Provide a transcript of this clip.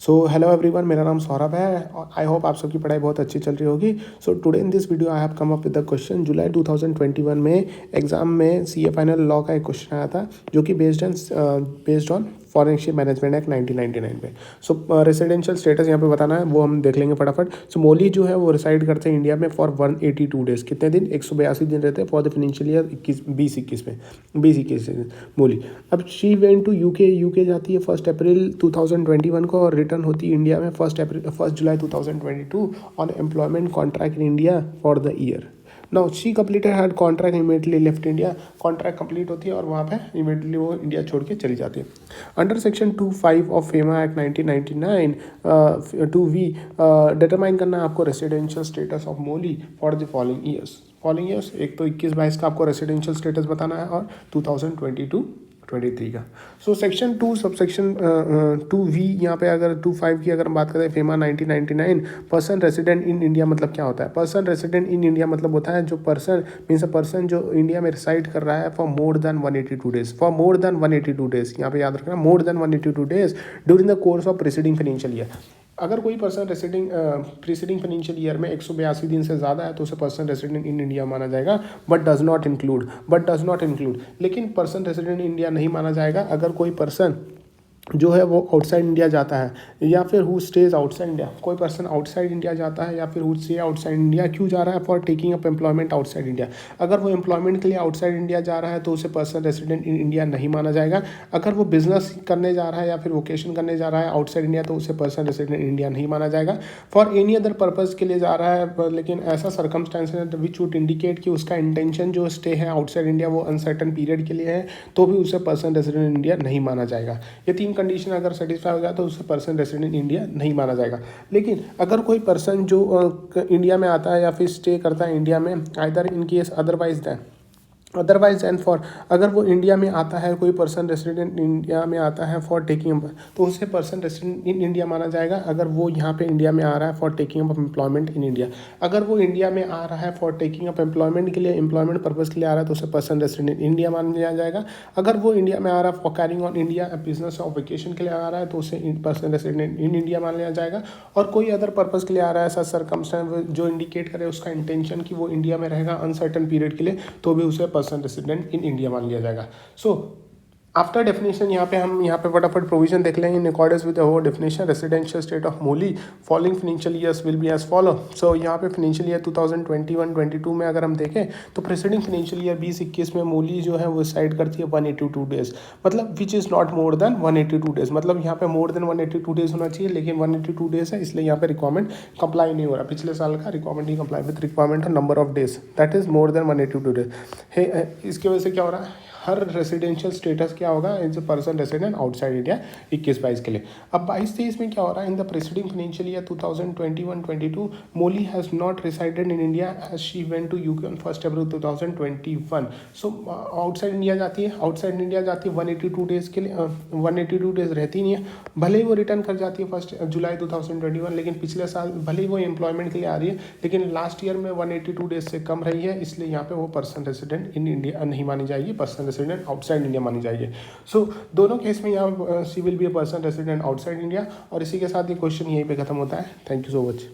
So hello everyone, मेरा नाम सौरभ है और आई होप आप सबकी पढ़ाई बहुत अच्छी चल रही होगी। So today in this video I have come up with the question. जुलाई 2021 में एग्जाम में सीए फाइनल लॉ का एक क्वेश्चन आया था जो कि based on foreign exchange management act 1999 पे। सो रेसिडेंशियल स्टेटस यहाँ पे बताना है, वो हम देख लेंगे फटाफट। सो मोली जो है वो रिसाइड करते हैं इंडिया में फॉर 182 डेज। कितने दिन? 182 दिन रहते हैं फॉर द फाइनेंशियल ईयर 2021 में, 2021 मोली। अब शी वेंट टू यूके जाती है 1 अप्रैल 2021 को और रिटर्न होती है इंडिया में 1 जुलाई 2022 on employment contract in India for the year. Now she completed her contract, immediately left India. Contract complete होती है और वहाँ पे इमीडिएटली वो इंडिया छोड़ के चली जाती है। Under section 25 of FEMA act 1999 2V determine करना है आपको residential status of Molly for the following years. एक तो 21-22 का आपको रेसिडेंशियल स्टेटस बताना है और 2022-23 का। So section 2 sub section 2V यहाँ पे अगर 25 की अगर हम बात करें FEMA 1999 person resident in India मतलब क्या होता है? पर्सन रेसिडेंट इन इंडिया मतलब होता है जो पर्सन मीन्स अ पर्सन जो इंडिया में रिसाइड कर रहा है for more than 182 days. For more than 182 days, यहाँ पे याद रखना, more than 182 days during the course of preceding financial year. अगर कोई पर्सन प्रीसीडिंग फाइनेंशियल ईयर में 182 दिन से ज़्यादा है तो उसे पर्सन रेसिडेंट इन इंडिया माना जाएगा, बट डज नॉट इंक्लूड। लेकिन पर्सन रेसिडेंट इन इंडिया नहीं माना जाएगा अगर कोई पर्सन जो है वो आउटसाइड इंडिया जाता है या फिर हु स्टेज आउटसाइड इंडिया। कोई पर्सन आउटसाइड इंडिया जाता है या फिर हु स्टे आउटसाइड इंडिया, क्यों जा रहा है? For taking up employment outside India. अगर वो एम्प्लॉयमेंट के लिए आउटसाइड इंडिया जा रहा है तो उसे पर्सन रेसिडेंट इन इंडिया नहीं माना जाएगा। अगर वो बिजनेस करने जा रहा है या फिर वोकेशन करने जा रहा है आउटसाइड इंडिया तो उसे पर्सन रेसिडेंट इन इंडिया नहीं माना जाएगा। फॉर एनी अदर पर्पज़ के लिए जा रहा है लेकिन ऐसा सर्कमस्टांस है विच वुड इंडिकेट कि उसका इंटेंशन जो स्टे है आउटसाइड इंडिया वो अनसर्टन पीरियड के लिए है तो भी उसे पर्सन रेसिडेंट इन इंडिया नहीं माना जाएगा। ये 3 कंडीशन अगर सेटिस्फाई हो गया तो उसे पर्सन रेसिडेंट इंडिया नहीं माना जाएगा। लेकिन अगर कोई पर्सन जो इंडिया में आता है या फिर स्टे करता है इंडिया में either in case otherwise and for, अगर वो इंडिया में आता है कोई पर्सन रेसिडेंट इंडिया में आता है फॉर टेकिंग तो उसे पर्सन रेसिडेंट इन इंडिया माना जाएगा अगर वो यहाँ पे इंडिया में आ रहा है for taking up employment in India. अगर वो इंडिया में आ रहा है फॉर टेकिंग अप एम्प्लॉयमेंट के लिए, एम्प्लॉयमेंट पर्पज़ के लिए आ रहा है तो उसे पर्सन रेसिडेंट इंडिया माना जाएगा। अगर वो इंडिया में आ रहा है for carrying on India business और वेकेशन के लिए आ रहा है तो उसे पर्सन रेसिडेंट इन इंडिया मान लिया जाएगा। और कोई अदर पर्पज़ के लिए आ रहा है ऐसा सर्कमस्टेंस जो इंडिकेट करे उसका इंटेंशन कि वो इंडिया में रहेगा अनसर्टन पीरियड के लिए तो भी उसे पर्सन रेसिडेंट इन इंडिया मान लिया जाएगा। सो आफ्टर डेफिनेशन यहाँ पे फटाफट प्रोविजन देख लेंगे। इन अकॉर्डेंस विद वो डेफिनेशन रेसिडेंशियल स्टेट ऑफ मोली following financial years will be as follow. So यहाँ पे फाइनेंशियल ईयर 2021-22 में अगर हम देखें तो प्रेसिडिंग फाइनेंशियल ईयर 2021 में मोली जो है वो साइड करती है 182 डेज, मतलब which is not more than 182 days. मतलब यहाँ पे मोर देन 182 डेज होना चाहिए लेकिन 182 डेज है इसलिए यहाँ पे रिक्वायरमेंट कंप्लाई नहीं हो रहा। पिछले साल का रिक्वायरमेंट नहीं comply with requirement of number of days that is more than 182 days है। इसकी वजह से क्या हो रहा है, हर रेसिडेंशियल स्टेटस क्या होगा as a person resident outside India 21-22 के लिए। अब 22-23 में क्या हो रहा है, in the preceding financial year 2021-22 Molly has not resided in India as she went to UK on 1 April 2021। So outside India जाती है 182 डेज के लिए 182 डेज रहती नहीं है। भले ही वो रिटर्न कर जाती है 1 जुलाई 2021, लेकिन पिछले साल भले ही वो एम्प्लॉयमेंट के लिए आ रही है लेकिन लास्ट ईयर में 182 डेज से कम रही है, इसलिए यहाँ पे वो पर्सन रेसिडेंट इन इंडिया नहीं मानी जाएगी, पर्सन रेसिडेंट आउटसाइड इंडिया मानी जाएगी। सो दोनों केस में यहाँ C will be a person resident outside India. और इसी के साथ ये क्वेश्चन यहीं पे खत्म होता है। Thank you so much.